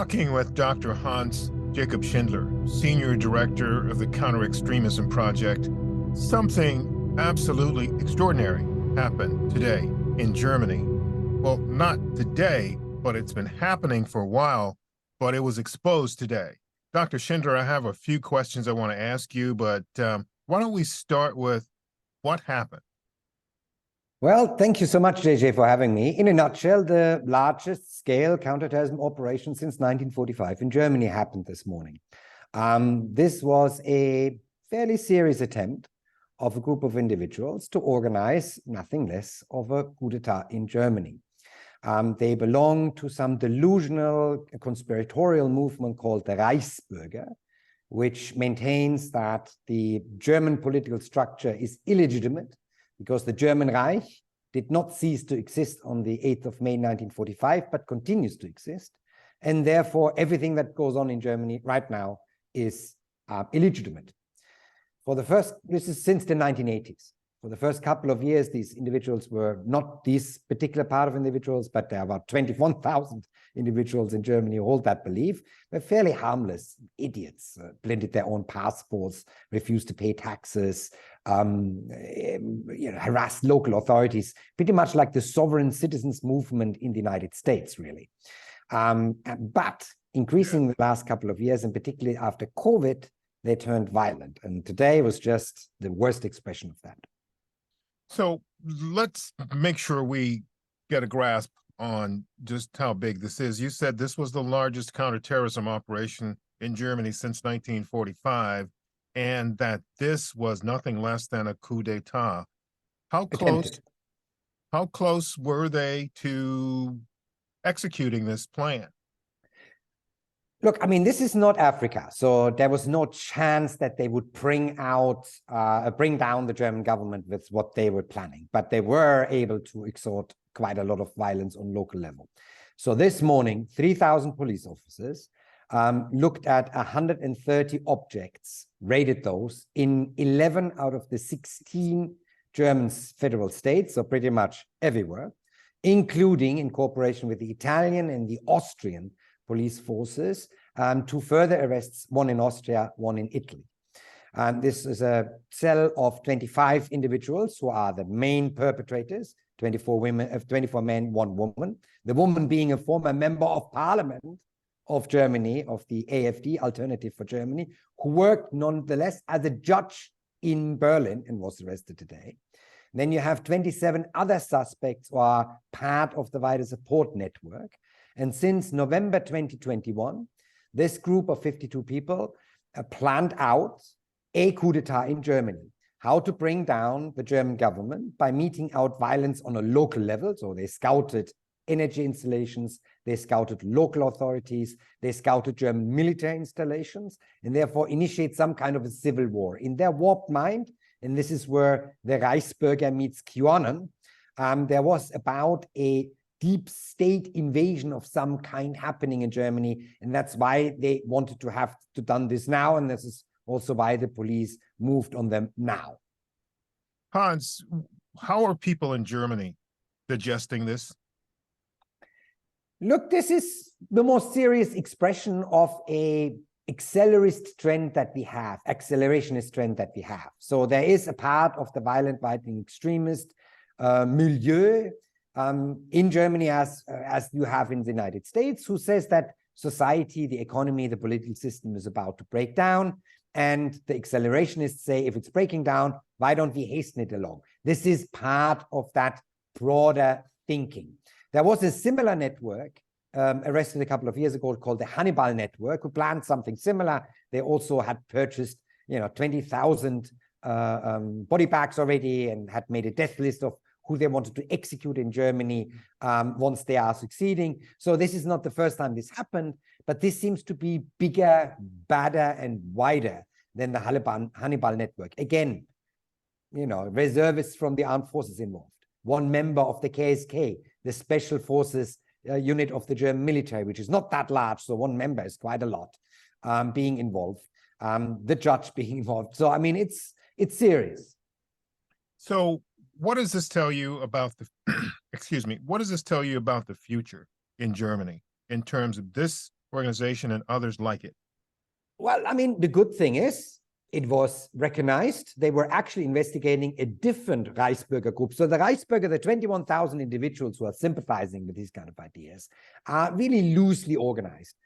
talking with Dr. Hans-Jakob Schindler, Senior Director of the Counter-Extremism Project. Something absolutely extraordinary happened today in Germany. Well, not today, but it's been happening for a while, but it was exposed today. Dr. Schindler, I have a few questions I want to ask you, but why don't we start with what happened? Well, thank you so much, JJ, for having me. In a nutshell, the largest scale counterterrorism operation since 1945 in Germany happened this morning. This was a fairly serious attempt of a group of individuals to organize nothing less of a coup d'etat in Germany. They belong to some delusional conspiratorial movement called the Reichsbürger, which maintains that the German political structure is illegitimate because the German Reich did not cease to exist on the 8th of May 1945, but continues to exist. And therefore, everything that goes on in Germany right now is illegitimate. This is since the 1980s. For the first couple of years, these individuals were not this particular part of individuals, but there are about 21,000 individuals in Germany who hold that belief. They're fairly harmless idiots, blended their own passports, refused to pay taxes, harassed local authorities, pretty much like the sovereign citizens movement in the United States, really. But increasing the last couple of years, and particularly after COVID, they turned violent. And today was just the worst expression of that. So let's make sure we get a grasp on just how big this is. You said this was the largest counterterrorism operation in Germany since 1945, and that this was nothing less than a coup d'etat. How close were they to executing this plan? Look, I mean, this is not Africa, so there was no chance that they would bring down the German government with what they were planning, but they were able to exert quite a lot of violence on local level. So this morning, 3,000 police officers looked at 130 objects, raided those in 11 out of the 16 German federal states, so pretty much everywhere, including in cooperation with the Italian and the Austrian police forces, to further arrests, one in Austria, one in Italy. This is a cell of 25 individuals who are the main perpetrators, 24 men, one woman. The woman being a former member of parliament of Germany, of the AfD, Alternative for Germany, who worked nonetheless as a judge in Berlin and was arrested today. Then you have 27 other suspects who are part of the wider support network. And since November 2021, this group of 52 people planned out a coup d'etat in Germany, how to bring down the German government by meting out violence on a local level. So they scouted energy installations, they scouted local authorities, they scouted German military installations, and therefore initiate some kind of a civil war. In their warped mind, and this is where the Reichsbürger meets QAnon, there was about a deep state invasion of some kind happening in Germany. And that's why they wanted to have to done this now. And this is also why the police moved on them now. Hans, how are people in Germany digesting this? Look, this is the most serious expression of a accelerationist trend that we have. So there is a part of the violent right-wing extremist milieu in Germany, as you have in the United States, who says that society, the economy, the political system is about to break down. And the accelerationists say, if it's breaking down, why don't we hasten it along? This is part of that broader thinking. There was a similar network arrested a couple of years ago called the Hannibal Network, who planned something similar. They also had purchased 20,000 body bags already and had made a death list of who they wanted to execute in Germany once they are succeeding. So this is not the first time this happened, but this seems to be bigger, badder, and wider than the Hannibal Network. Again, reservists from the armed forces involved. One member of the KSK, the special forces unit of the German military, which is not that large, so one member is quite a lot, being involved. The judge being involved. So, I mean, it's serious. So what does this tell you about the, excuse me, what does this tell you about the future in Germany in terms of this organization and others like it? Well, I mean, the good thing is it was recognized. They were actually investigating a different Reichsbürger group. So the Reichsbürger, the 21,000 individuals who are sympathizing with these kind of ideas, are really loosely organized.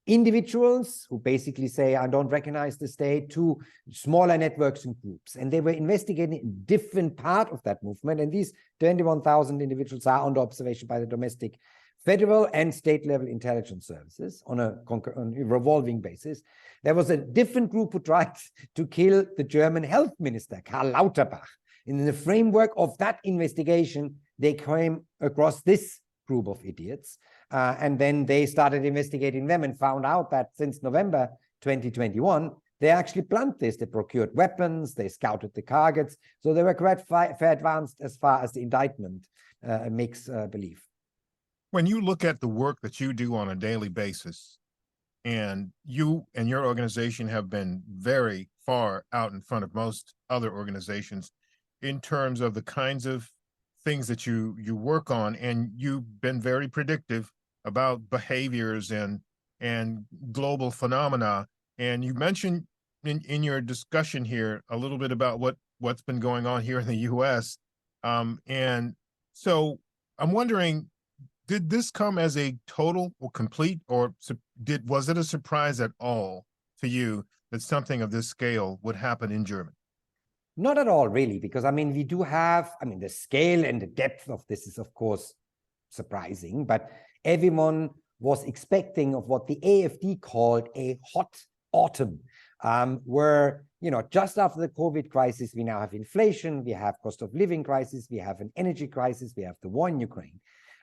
Individuals who basically say, I don't recognize the state, to smaller networks and groups. And they were investigating a different part of that movement. And these 21,000 individuals are under observation by the domestic federal and state level intelligence services on a revolving basis. There was a different group who tried to kill the German health minister, Karl Lauterbach. In the framework of that investigation, they came across this group of idiots. And then they started investigating them and found out that since November 2021, they actually planned this. They procured weapons, they scouted the targets. So they were quite far advanced as far as the indictment makes believe. When you look at the work that you do on a daily basis, and you and your organization have been very far out in front of most other organizations in terms of the kinds of things that you work on, and you've been very predictive about behaviors and global phenomena. And you mentioned in your discussion here a little bit about what's been going on here in the US. And so I'm wondering, did this come as a total or complete, or was it a surprise at all to you that something of this scale would happen in Germany? Not at all, really, because I mean, we do have, I mean, the scale and the depth of this is, of course, surprising, but everyone was expecting of what the AfD called a hot autumn, where, you know, just after the COVID crisis, we now have inflation, we have cost of living crisis, we have an energy crisis, we have the war in Ukraine.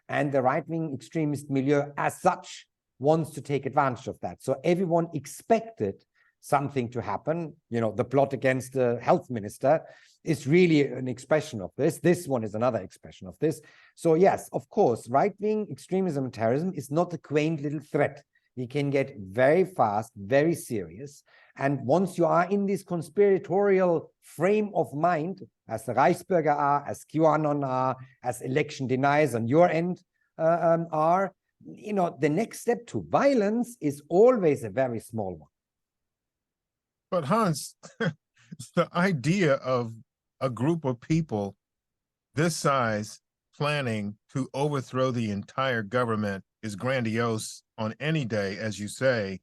And the right-wing extremist milieu as such wants to take advantage of that. So everyone expected something to happen. You know, the plot against the health minister is really an expression of this. This one is another expression of this. So yes, of course, right-wing extremism and terrorism is not a quaint little threat. It can get very fast, very serious. And once you are in this conspiratorial frame of mind, as the Reichsbürger are, as QAnon are, as election deniers on your end are, you know, the next step to violence is always a very small one. But Hans, the idea of a group of people this size planning to overthrow the entire government is grandiose on any day, as you say.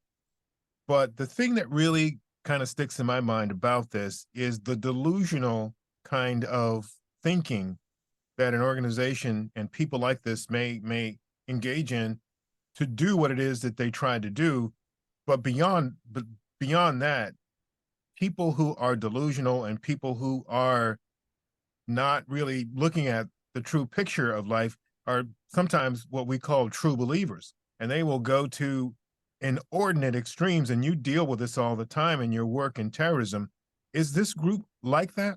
But the thing that really kind of sticks in my mind about this is the delusional kind of thinking that an organization and people like this may engage in to do what it is that they try to do. But beyond that, people who are delusional and people who are not really looking at the true picture of life are sometimes what we call true believers. And they will go to inordinate extremes, and you deal with this all the time in your work in terrorism. Is this group like that?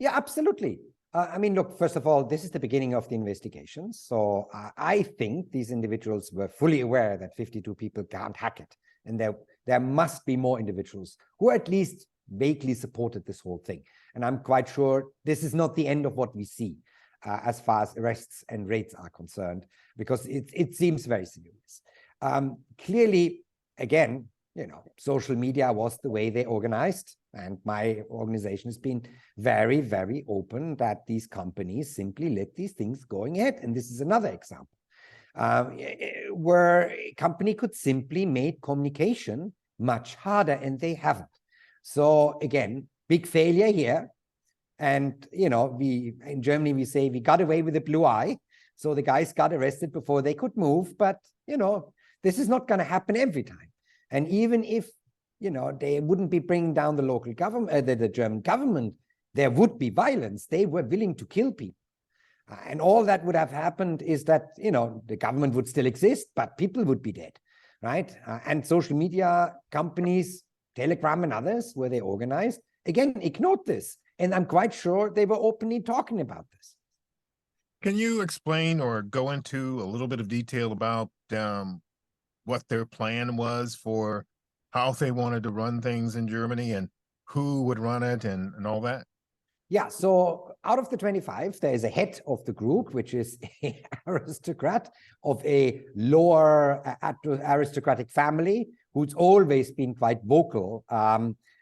Yeah, absolutely. I mean, look, first of all, this is the beginning of the investigation. So I think these individuals were fully aware that 52 people can't hack it. And there must be more individuals who at least vaguely supported this whole thing. And I'm quite sure this is not the end of what we see as far as arrests and raids are concerned, because it seems very serious. Clearly, again, you know, social media was the way they organized. And my organization has been very, very open that these companies simply let these things going ahead. And this is another example where a company could simply make communication much harder, and they haven't. So again, big failure here. And, you know, in Germany, we say we got away with a blue eye. So the guys got arrested before they could move. But, you know, this is not going to happen every time. And even if, you know, they wouldn't be bringing down the local government, the German government, there would be violence. They were willing to kill people. And all that would have happened is that, you know, the government would still exist, but people would be dead, right? And social media companies, Telegram and others, where they organized, again, ignored this. And I'm quite sure they were openly talking about this. Can you explain or go into a little bit of detail about what their plan was for how they wanted to run things in Germany and who would run it and all that? Yeah, so out of the 25, there is a head of the group, which is an aristocrat of a lower aristocratic family, who's always been quite vocal,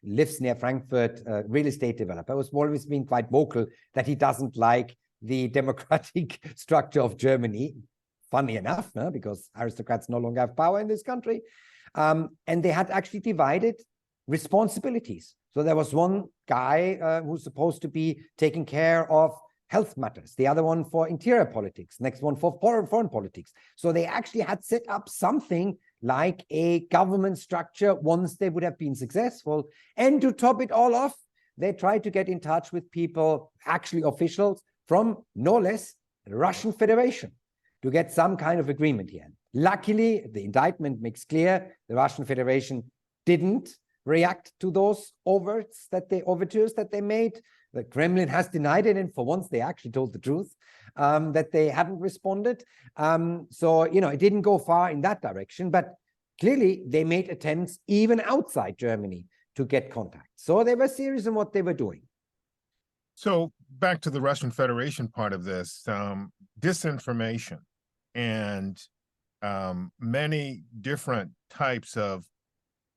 lives near Frankfurt, real estate developer, who's always been quite vocal that he doesn't like the democratic structure of Germany. Funny enough, no? Because aristocrats no longer have power in this country. And they had actually divided responsibilities. So there was one guy who's supposed to be taking care of health matters, the other one for interior politics, next one for foreign politics. So they actually had set up something like a government structure once they would have been successful. And to top it all off, they tried to get in touch with people, actually officials from no less the Russian Federation, to get some kind of agreement here. Luckily, the indictment makes clear the Russian Federation didn't react to those overtures that they made. The Kremlin has denied it, and for once they actually told the truth, that they hadn't responded. So, it didn't go far in that direction, but clearly they made attempts even outside Germany to get contact. So they were serious in what they were doing. So back to the Russian Federation part of this, disinformation and many different types of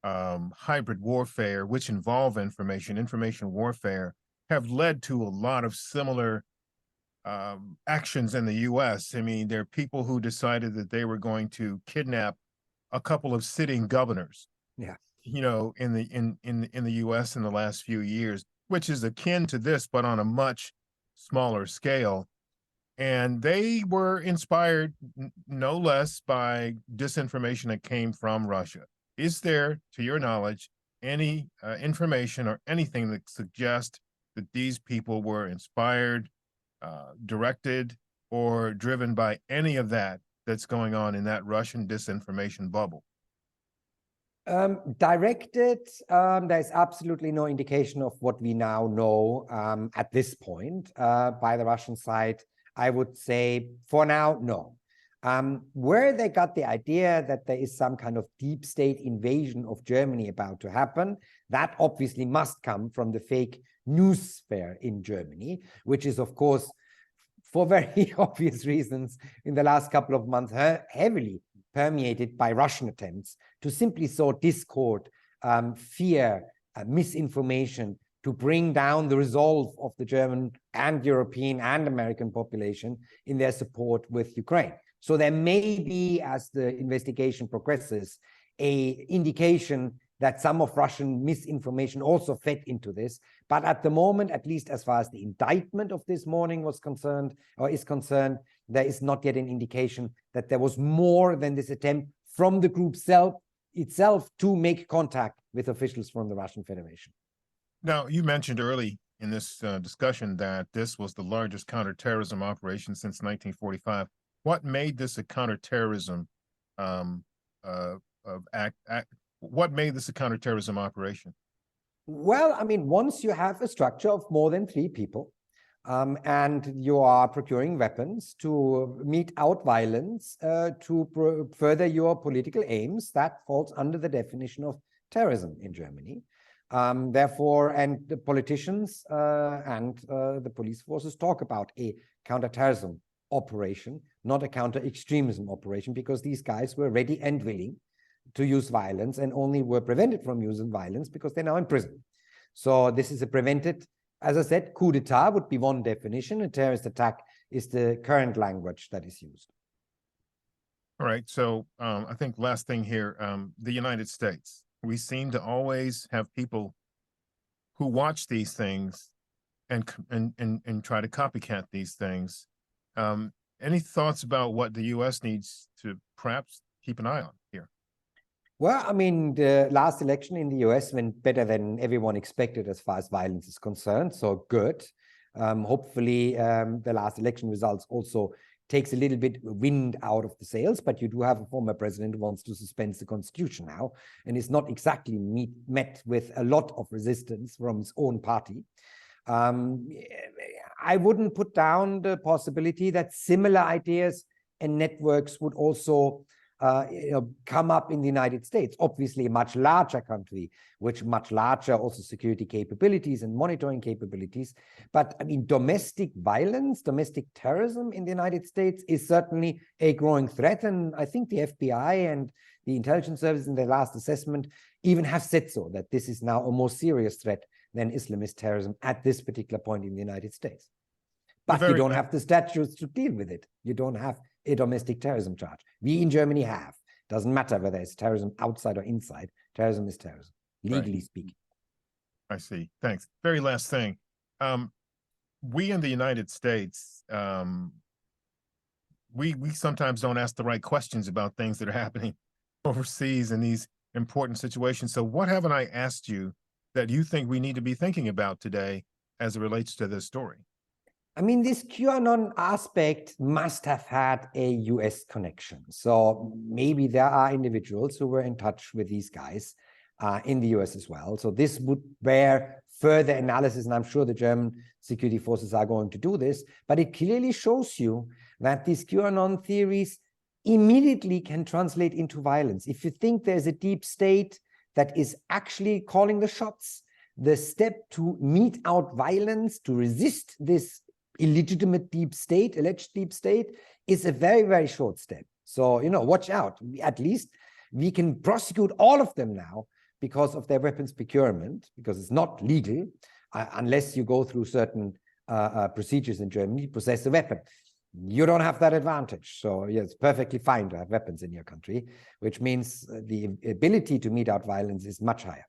hybrid warfare, which involve information warfare, have led to a lot of similar actions in the U.S. I mean, there are people who decided that they were going to kidnap a couple of sitting governors, yeah, in the U.S. in the last few years, which is akin to this, but on a much smaller scale. And they were inspired no less by disinformation that came from Russia. Is there, to your knowledge, any information or anything that suggests that these people were inspired, directed, or driven by any of that's going on in that Russian disinformation bubble? Directed, there's absolutely no indication of what we now know at this point by the Russian side. I would say for now, no. Where they got the idea that there is some kind of deep state invasion of Germany about to happen, that obviously must come from the fake news sphere in Germany, which is, of course, for very obvious reasons, in the last couple of months, heavily permeated by Russian attempts to simply sow discord, fear, misinformation, to bring down the resolve of the German and European and American population in their support with Ukraine. So there may be, as the investigation progresses, an indication that some of Russian misinformation also fed into this. But at the moment, at least as far as the indictment of this morning was concerned, or is concerned, there is not yet an indication that there was more than this attempt from the group itself to make contact with officials from the Russian Federation. Now, you mentioned early in this discussion that this was the largest counterterrorism operation since 1945. What made this a counterterrorism what made this a counterterrorism operation? Well, I mean, once you have a structure of more than 3 people, and you are procuring weapons to mete out violence, to further your political aims, that falls under the definition of terrorism in Germany. Therefore, and the politicians and the police forces talk about a counterterrorism operation, not a counter-extremism operation, because these guys were ready and willing to use violence and only were prevented from using violence because they're now in prison. So this is a prevented, as I said, coup d'etat would be one definition. A terrorist attack is the current language that is used. All right. So I think last thing here, the United States. We seem to always have people who watch these things and try to copycat these things. Any thoughts about what the U.S. needs to perhaps keep an eye on here? Well, I mean, the last election in the US went better than everyone expected as far as violence is concerned, so good. Hopefully, the last election results also takes a little bit wind out of the sails, but you do have a former president who wants to suspend the constitution now, and is not exactly met with a lot of resistance from his own party. I wouldn't put down the possibility that similar ideas and networks would also come up in the United States. Obviously, a much larger country, with much larger also security capabilities and monitoring capabilities. But I mean, domestic violence, domestic terrorism in the United States is certainly a growing threat. And I think the FBI and the intelligence service in their last assessment even have said so, that this is now a more serious threat than Islamist terrorism at this particular point in the United States. But you don't have the statutes to deal with it. You don't have a domestic terrorism charge. We in Germany have. Doesn't matter whether it's terrorism outside or inside. Terrorism is terrorism, legally speaking. I see. Thanks. Very last thing. We in the United States, we sometimes don't ask the right questions about things that are happening overseas in these important situations. So what haven't I asked you that you think we need to be thinking about today as it relates to this story? I mean, this QAnon aspect must have had a US connection. So maybe there are individuals who were in touch with these guys in the US as well. So this would bear further analysis, and I'm sure the German security forces are going to do this, but it clearly shows you that these QAnon theories immediately can translate into violence. If you think there's a deep state that is actually calling the shots, the step to mete out violence, to resist this illegitimate deep state, alleged deep state, is a very, very short step. So, watch out. At least we can prosecute all of them now because of their weapons procurement, because it's not legal unless you go through certain procedures in Germany to possess a weapon. You don't have that advantage. So yeah, it's perfectly fine to have weapons in your country, which means the ability to mete out violence is much higher.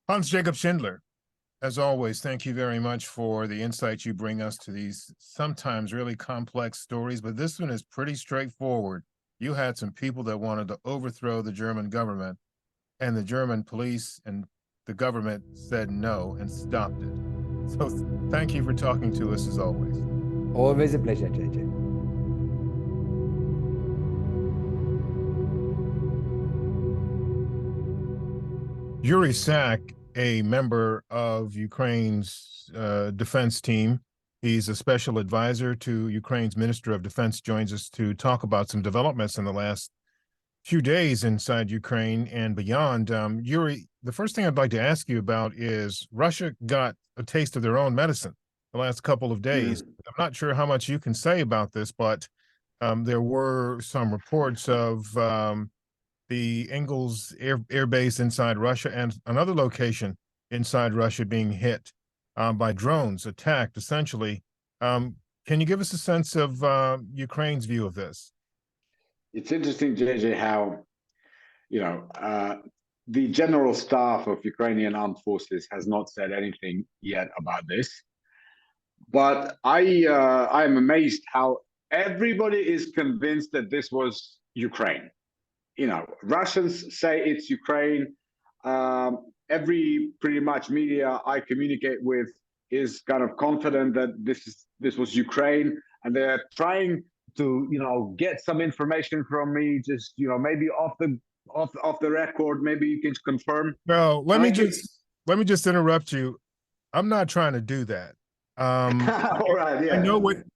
Hans-Jakob Schindler, as always, thank you very much for the insights you bring us to these sometimes really complex stories, but this one is pretty straightforward. You had some people that wanted to overthrow the German government, and the German police and the government said no and stopped it. So thank you for talking to us as always. Always a pleasure, JJ. Yuriy Sak, a member of Ukraine's defense team. He's a special advisor to Ukraine's Minister of Defense, joins us to talk about some developments in the last few days inside Ukraine and beyond. Yuriy, the first thing I'd like to ask you about is Russia got a taste of their own medicine the last couple of days. I'm not sure how much you can say about this, but there were some reports of the Engels air base inside Russia and another location inside Russia being hit by drones, attacked essentially. Can you give us a sense of Ukraine's view of this? It's interesting, JJ, how, the general staff of Ukrainian armed forces has not said anything yet about this. But I am amazed how everybody is convinced that this was Ukraine. Russians say it's Ukraine. Every pretty much media I communicate with is kind of confident that this was Ukraine, and they're trying to get some information from me, just maybe off the record. Maybe you can confirm. No, let me just interrupt you. I'm not trying to do that. All right, yeah.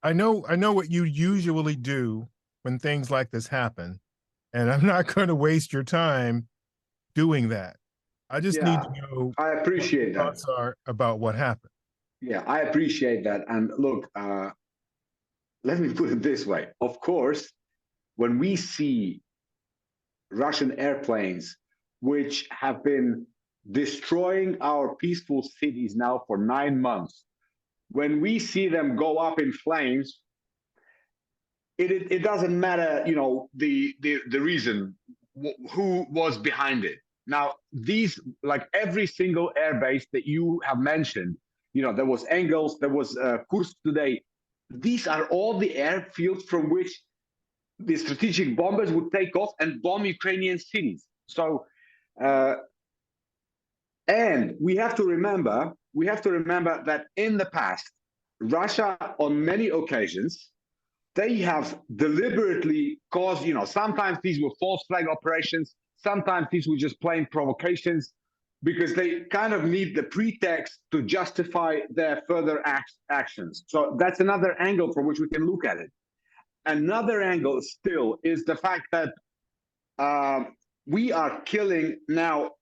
I know what you usually do when things like this happen, and I'm not going to waste your time doing that. I just need to know. I appreciate what your thoughts are about what happened. Yeah, I appreciate that. And look, let me put it this way. Of course, when we see Russian airplanes, which have been destroying our peaceful cities now for 9 months, when we see them go up in flames, it doesn't matter, the reason, who was behind it. Now, these, like every single airbase that you have mentioned, there was Engels, there was Kursk today. These are all the airfields from which the strategic bombers would take off and bomb Ukrainian cities. So, and we have to remember that in the past, Russia, on many occasions, they have deliberately caused, sometimes these were false flag operations, sometimes these were just plain provocations, because they kind of need the pretext to justify their further actions. So that's another angle from which we can look at it. another angle still is the fact that we are killing now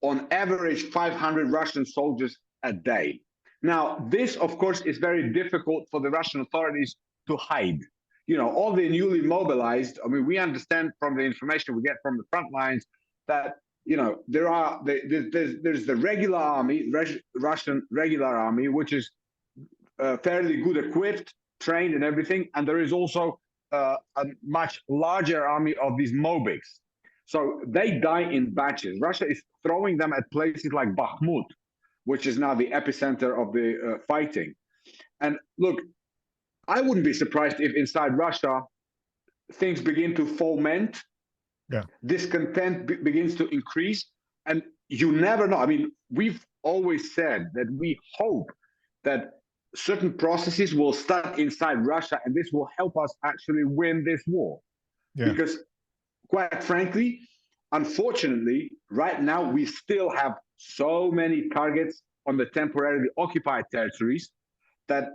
on average 500 Russian soldiers a day. Now, this, of course, is very difficult for the Russian authorities to hide. You know, all the newly mobilized, I mean, we understand from the information we get from the front lines that, you know, there's the regular army, Russian regular army, which is fairly good equipped, trained and everything. And there is also a much larger army of these Mobiks. So they die in batches. Russia is throwing them at places like Bakhmut, which is now the epicenter of the fighting. And look, I wouldn't be surprised if inside Russia, things begin to foment, discontent begins to increase, and you never know. I mean, we've always said that we hope that certain processes will start inside Russia, and this will help us actually win this war. Because quite frankly, unfortunately, right now, we still have so many targets on the temporarily occupied territories that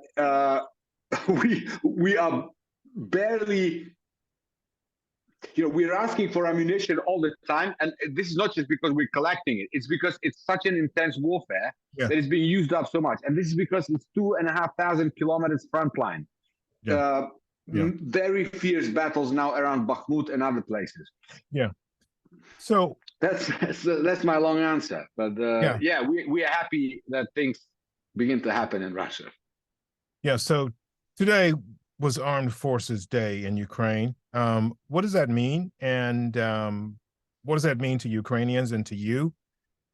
we are barely, you know, we're asking for ammunition all the time. And this is not just because we're collecting it. It's because it's such an intense warfare that it's being used up so much. And this is because it's 2,500 kilometers front line. Very fierce battles now around Bakhmut and other places. So that's my long answer. But we are happy that things begin to happen in Russia. So today was Armed Forces Day in Ukraine. What does that mean? And what does that mean to Ukrainians and to you?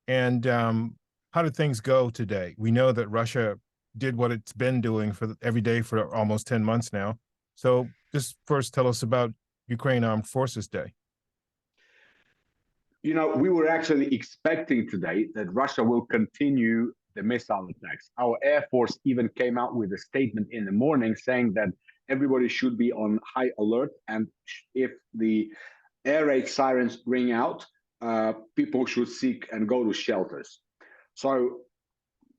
And how did things go today? We know that Russia did what it's been doing every day for almost 10 months now. So just first tell us about Ukraine Armed Forces Day. You know, we were actually expecting today that Russia will continue the missile attacks. Our Air Force even came out with a statement in the morning saying that everybody should be on high alert. And if the air raid sirens ring out, people should seek and go to shelters. So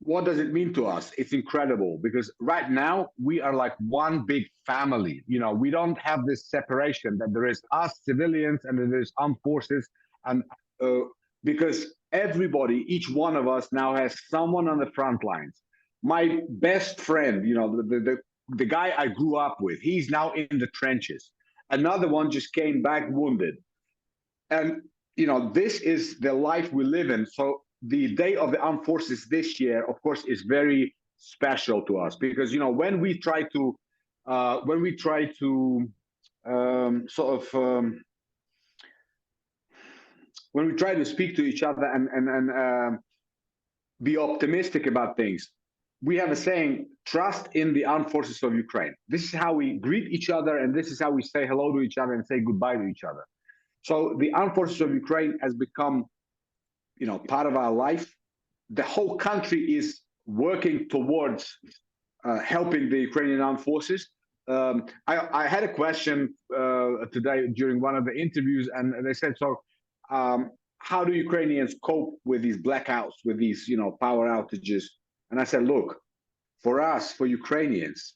what does it mean to us? It's incredible because right now we are like one big family. You know, we don't have this separation that there is us civilians and there is armed forces. And because everybody, each one of us now has someone on the front lines. My best friend, you know, the guy I grew up with, he's now in the trenches. Another one just came back wounded. And, you know, this is the life we live in. So the Day of the Armed Forces this year, of course, is very special to us because, you know, when we try to when we try to speak to each other and be optimistic about things, we have a saying, trust in the armed forces of Ukraine. This is how we greet each other, and this is how we say hello to each other and say goodbye to each other. So the armed forces of Ukraine has become, you know, part of our life. The whole country is working towards helping the Ukrainian armed forces. I had a question today during one of the interviews, and they said, so how do Ukrainians cope with these blackouts, with these, you know, power outages? And I said, look, for us, for Ukrainians,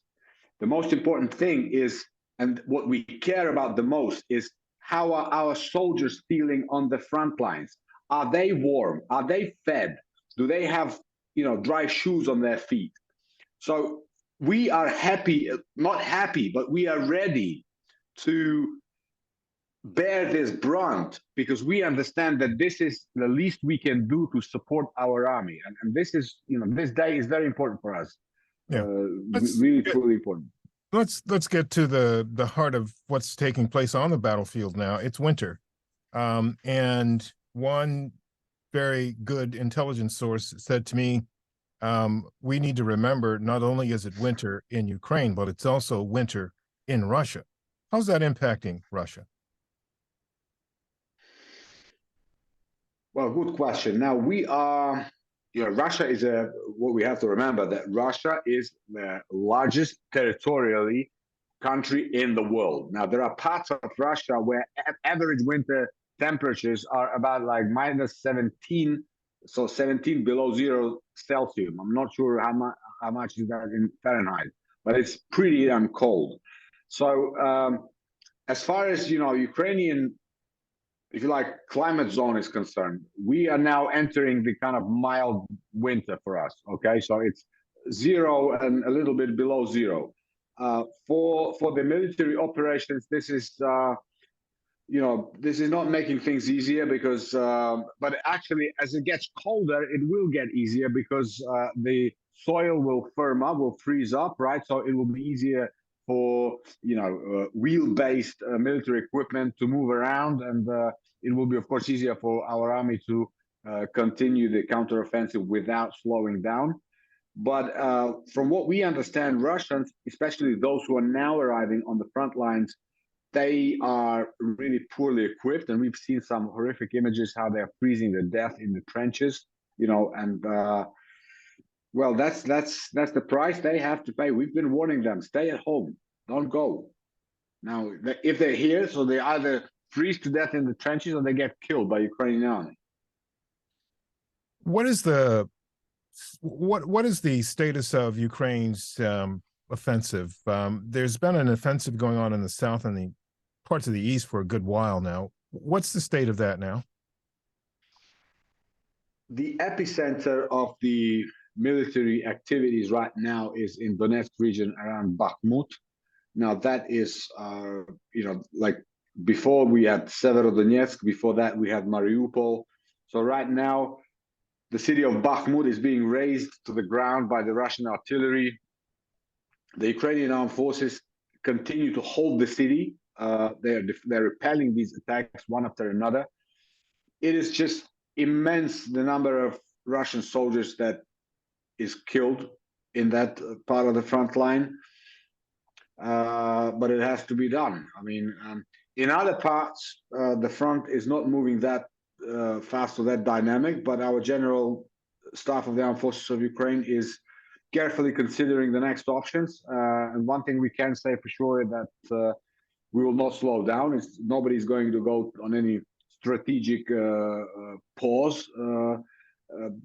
the most important thing is, and what we care about the most is how are our soldiers feeling on the front lines? Are they warm? Are they fed? Do they have, you know, dry shoes on their feet? So we are happy, not happy, but we are ready to bear this brunt because we understand that this is the least we can do to support our army. And this is, you know, this day is very important for us. Really, truly important. Let's get to the heart of what's taking place on the battlefield now. It's winter. And one very good intelligence source said to me, we need to remember not only is it winter in Ukraine, but it's also winter in Russia. How's that impacting Russia? Well, good question. Now we are, you know, Russia is what we have to remember that Russia is the largest territorially country in the world. Now there are parts of Russia where average winter temperatures are about like -17, so 17 below 0 Celsius. I'm not sure how much is that in Fahrenheit, but it's pretty damn cold. So as far as Ukrainian, if you like, climate zone is concerned, we are now entering the kind of mild winter for us. Okay, so it's 0 and a little bit below 0. For the military operations, this is this is not making things easier because, but actually, as it gets colder, it will get easier because the soil will firm up, will freeze up, right? So it will be easier for wheel-based military equipment to move around, and it will be, of course, easier for our army to continue the counteroffensive without slowing down. But from what we understand, Russians, especially those who are now arriving on the front lines, they are really poorly equipped, and we've seen some horrific images how they're freezing to death in the trenches, and well, that's the price they have to pay. We've been warning them, stay at home, don't go. Now, if they're here, so they either freeze to death in the trenches or they get killed by Ukrainian army. What is the status of Ukraine's offensive? There's been an offensive going on in the south and the parts of the east for a good while now. What's the state of that now? The epicenter of the military activities right now is in Donetsk region around Bakhmut. Now that is, like before we had Severodonetsk, before that we had Mariupol. So right now, the city of Bakhmut is being razed to the ground by the Russian artillery. The Ukrainian armed forces continue to hold the city. They're repelling these attacks one after another. It is just immense, the number of Russian soldiers that is killed in that part of the front line. But it has to be done. I mean, in other parts, the front is not moving that fast or that dynamic, but our general staff of the armed forces of Ukraine is carefully considering the next options. And one thing we can say for sure is that we will not slow down. Nobody's going to go on any strategic pause.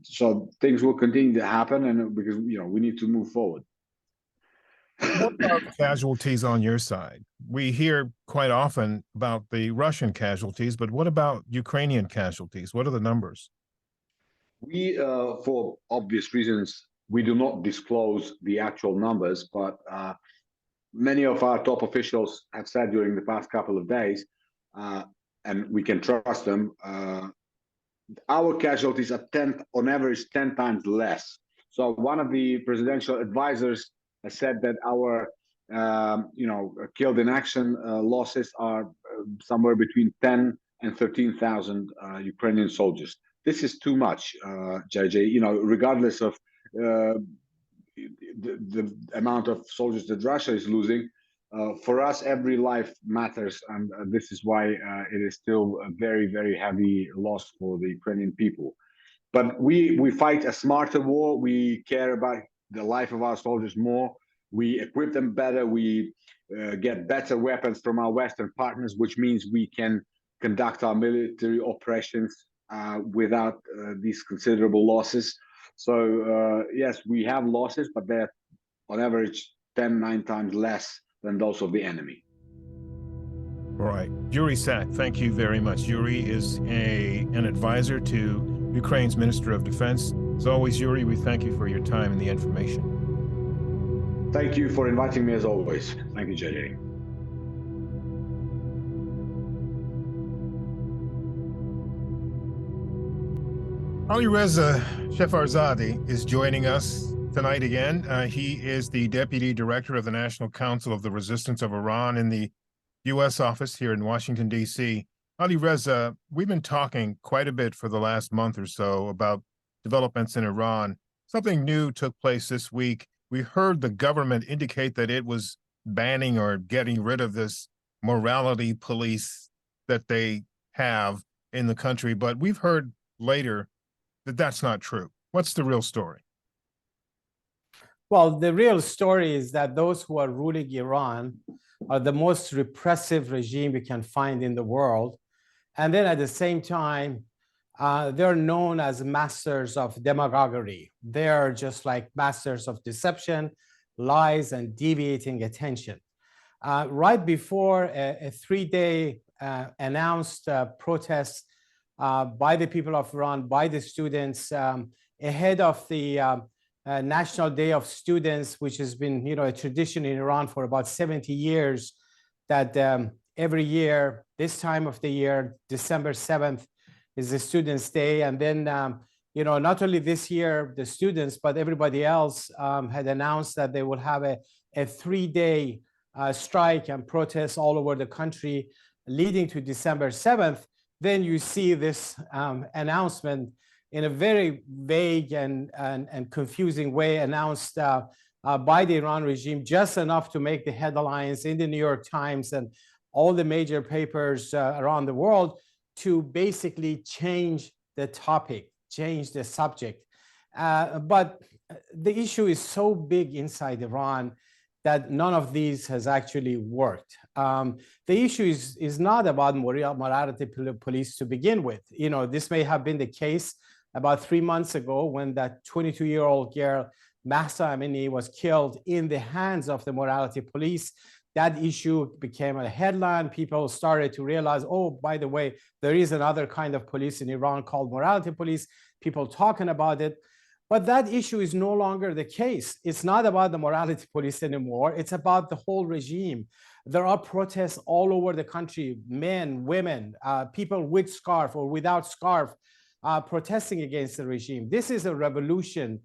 So things will continue to happen, and because we need to move forward. What about casualties on your side? We hear quite often about the Russian casualties, but what about Ukrainian casualties? What are the numbers? We, for obvious reasons, we do not disclose the actual numbers, but many of our top officials have said during the past couple of days, and we can trust them, our casualties are on average 10 times less. So one of the presidential advisors has said that our killed in action losses are somewhere between 10 and 13,000 Ukrainian soldiers. This is too much, JJ. Regardless of the amount of soldiers that Russia is losing, for us every life matters, and this is why it is still a very, very heavy loss for the Ukrainian people. But we fight a smarter war. We care about the life of our soldiers more. We equip them better. We get better weapons from our Western partners, which means we can conduct our military operations without these considerable losses. So yes, we have losses, but they're on average 9 times less than those of the enemy. All right. Yuriy Sak, thank you very much. Yuriy is an advisor to Ukraine's Minister of Defense. As always, Yuriy, we thank you for your time and the information. Thank you for inviting me as always. Thank you, JJ. Alireza Jafarzadeh is joining us tonight again. He is the Deputy Director of the National Council of the Resistance of Iran in the U.S. office here in Washington, D.C. Alireza, we've been talking quite a bit for the last month or so about developments in Iran. Something new took place this week. We heard the government indicate that it was banning or getting rid of this morality police that they have in the country, but we've heard later that that's not true. What's the real story? Well, the real story is that those who are ruling Iran are the most repressive regime we can find in the world. And then at the same time, they're known as masters of demagoguery. They're just like masters of deception, lies, and deviating attention. right before a 3-day announced protest by the people of Iran, by the students, ahead of the National Day of Students, which has been, a tradition in Iran for about 70 years, that every year, this time of the year, December 7th, is the Students' Day. And then, not only this year, the students, but everybody else had announced that they will have a 3-day strike and protest all over the country leading to December 7th. Then you see this announcement in a very vague and confusing way announced by the Iran regime, just enough to make the headlines in the New York Times and all the major papers around the world, to basically change the topic, change the subject. But the issue is so big inside Iran that none of these has actually worked. The issue is not about morality police to begin with. This may have been the case about 3 months ago when that 22-year-old girl, Mahsa Amini, was killed in the hands of the morality police. That issue became a headline. People started to realize, oh, by the way, there is another kind of police in Iran called morality police. People talking about it. But that issue is no longer the case. It's not about the morality police anymore. It's about the whole regime. There are protests all over the country, men, women, people with scarf or without scarf, protesting against the regime. This is a revolution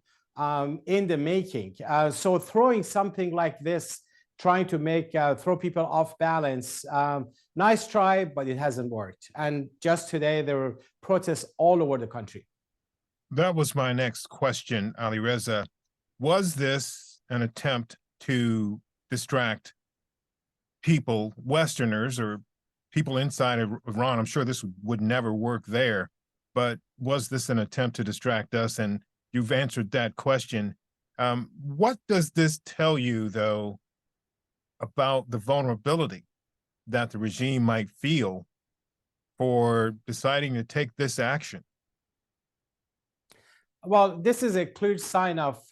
in the making. So throwing something like this, trying to throw people off balance, nice try, but it hasn't worked. And just today, there were protests all over the country. That was my next question, Alireza. Was this an attempt to distract people, Westerners, or people inside of Iran? I'm sure this would never work there, but was this an attempt to distract us? And you've answered that question. What does this tell you, though, about the vulnerability that the regime might feel for deciding to take this action? Well, this is a clear sign of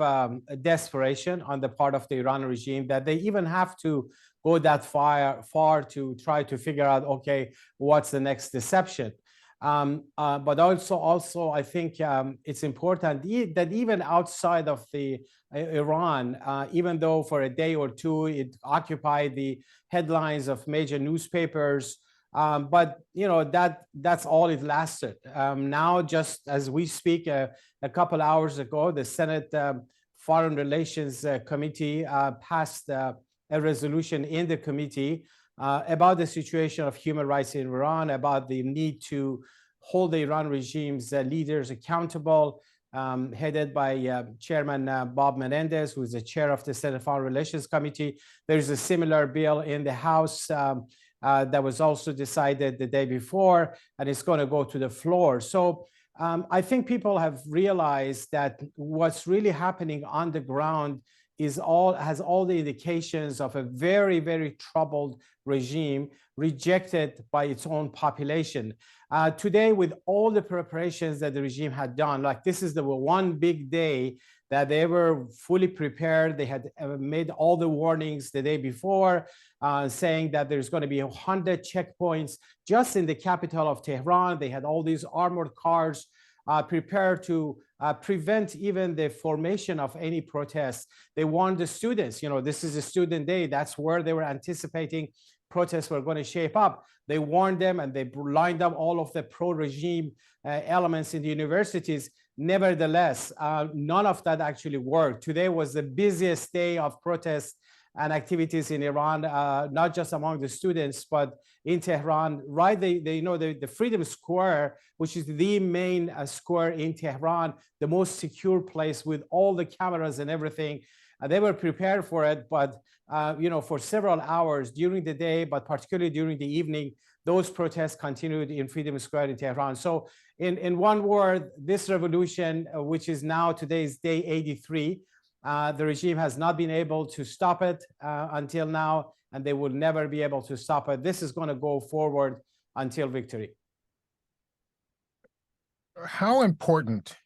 desperation on the part of the Iran regime, that they even have to go that far to try to figure out, okay, what's the next deception? But also, I think it's important that even outside of the Iran, even though for a day or two it occupied the headlines of major newspapers, but that's all it lasted. Now, just as we speak, a couple hours ago, the Senate Foreign Relations Committee passed a resolution in the committee about the situation of human rights in Iran, about the need to hold the Iran regime's leaders accountable, headed by Chairman Bob Menendez, who is the chair of the Senate Foreign Relations Committee. There's a similar bill in the House that was also decided the day before, and it's going to go to the floor. So I think people have realized that what's really happening on the ground has all the indications of a very, very troubled regime, rejected by its own population. Today, with all the preparations that the regime had done, like this is the one big day that they were fully prepared. They had made all the warnings the day before, saying that there's going to be 100 checkpoints just in the capital of Tehran. They had all these armored cars prepared to prevent even the formation of any protests. They warned the students, this is a student day. That's where they were anticipating protests were going to shape up. They warned them, and they lined up all of the pro-regime elements in the universities. Nevertheless, none of that actually worked. Today was the busiest day of protests and activities in Iran, not just among the students, but in Tehran. Right, the Freedom Square, which is the main square in Tehran, the most secure place with all the cameras and everything. They were prepared for it, but for several hours during the day, but particularly during the evening, those protests continued in Freedom Square in Tehran. So in one word, this revolution, which is now today's day 83, the regime has not been able to stop it until now, and they will never be able to stop it. This is going to go forward until victory. How important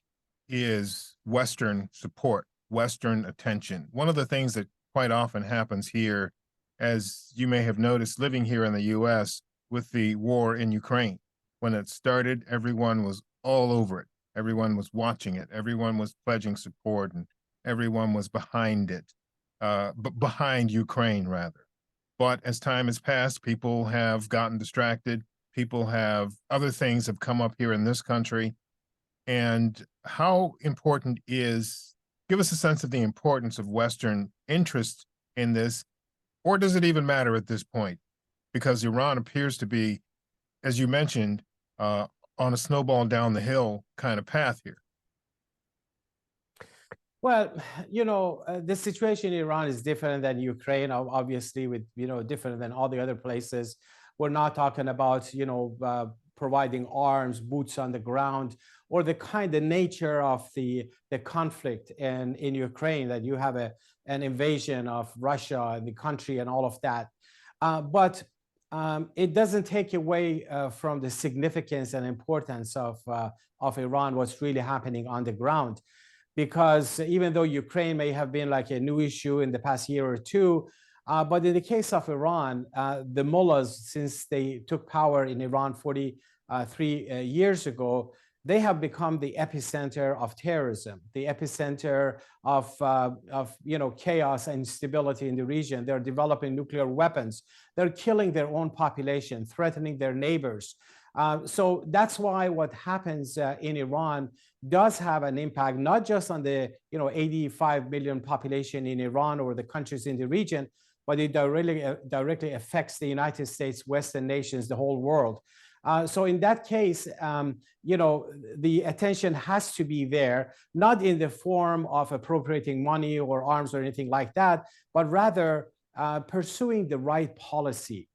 is Western support, Western attention? One of the things that quite often happens here as you may have noticed living here in the US with the war in Ukraine. When it started, everyone was all over it. Everyone was watching it. Everyone was pledging support, and everyone was behind it, behind Ukraine, rather. But as time has passed, people have gotten distracted. People have, other things have come up here in this country. And how important is, give us a sense of the importance of Western interest in this, or does it even matter at this point? Because Iran appears to be, as you mentioned, on a snowball down the hill kind of path here. Well, the situation in Iran is different than Ukraine, obviously, with, different than all the other places. We're not talking about, providing arms, boots on the ground, or the nature of the conflict in Ukraine, that you have an invasion of Russia and the country and all of that. But it doesn't take away from the significance and importance of Iran, what's really happening on the ground. Because even though Ukraine may have been like a new issue in the past year or two, but in the case of Iran, the mullahs, since they took power in Iran 43 years ago, they have become the epicenter of terrorism, the epicenter of chaos and instability in the region. They're developing nuclear weapons. They're killing their own population, threatening their neighbors. So that's why what happens in Iran does have an impact, not just on the 85 million population in Iran or the countries in the region, but it directly affects the United States, Western nations, the whole world. So in that case, the attention has to be there, not in the form of appropriating money or arms or anything like that, but rather pursuing the right policy.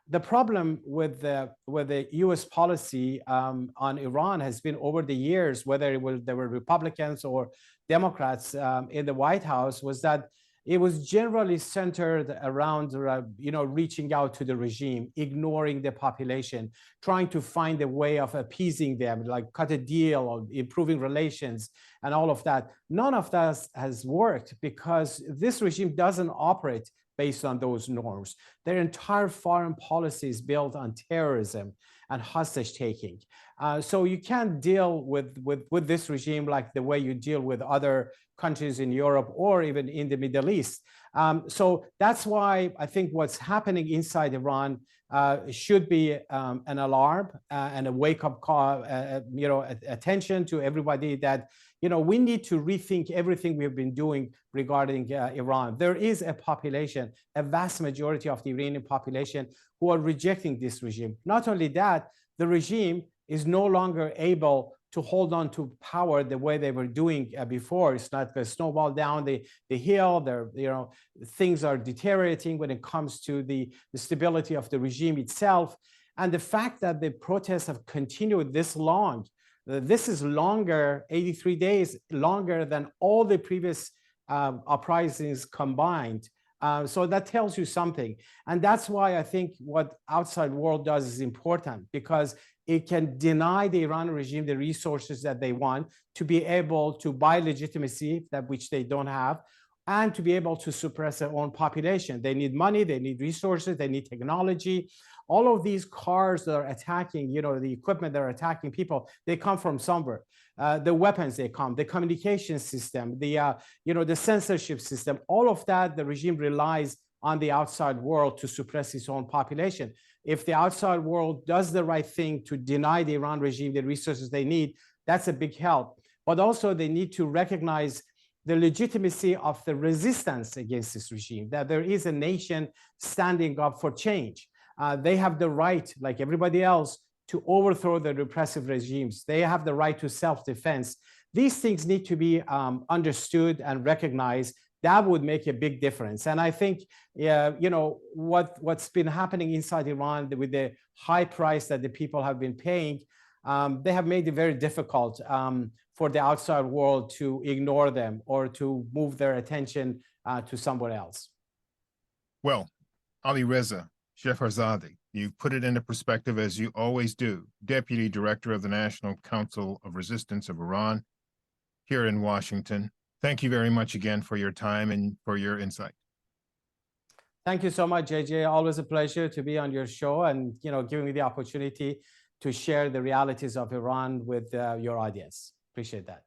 The problem with the U.S. policy on Iran has been over the years, whether there were Republicans or Democrats in the White House, was that it was generally centered around, reaching out to the regime, ignoring the population, trying to find a way of appeasing them, like cut a deal or improving relations and all of that. None of that has worked because this regime doesn't operate based on those norms. Their entire foreign policy is built on terrorism and hostage taking. So you can't deal with this regime like the way you deal with other countries in Europe or even in the Middle East. So that's why I think what's happening inside Iran should be an alarm and a wake-up call, attention to everybody that, we need to rethink everything we've been doing regarding Iran. There is a population, a vast majority of the Iranian population who are rejecting this regime. Not only that, the regime is no longer able to hold on to power the way they were doing before. It's not going to snowball down the hill. Things are deteriorating when it comes to the stability of the regime itself. And the fact that the protests have continued this long, this is longer, 83 days, longer than all the previous uprisings combined. So that tells you something. And that's why I think what outside world does is important, because it can deny the Iranian regime the resources that they want to be able to buy legitimacy, that which they don't have, and to be able to suppress their own population. They need money, they need resources, they need technology. All of these cars that are attacking, the equipment that are attacking people, they come from somewhere. The weapons they come, the communication system, the censorship system, all of that, the regime relies on the outside world to suppress its own population. If the outside world does the right thing to deny the Iran regime the resources they need, that's a big help. But also they need to recognize the legitimacy of the resistance against this regime, that there is a nation standing up for change. They have the right, like everybody else, to overthrow the repressive regimes. They have the right to self-defense. These things need to be understood and recognized. That would make a big difference. And I think, what's been happening inside Iran with the high price that the people have been paying, they have made it very difficult for the outside world to ignore them or to move their attention to somewhere else. Well, Alireza Jafarzadeh, you put it into perspective as you always do, Deputy Director of the National Council of Resistance of Iran here in Washington. Thank you very much again for your time and for your insight. Thank you so much, JJ. Always a pleasure to be on your show and giving me the opportunity to share the realities of Iran with your audience. Appreciate that.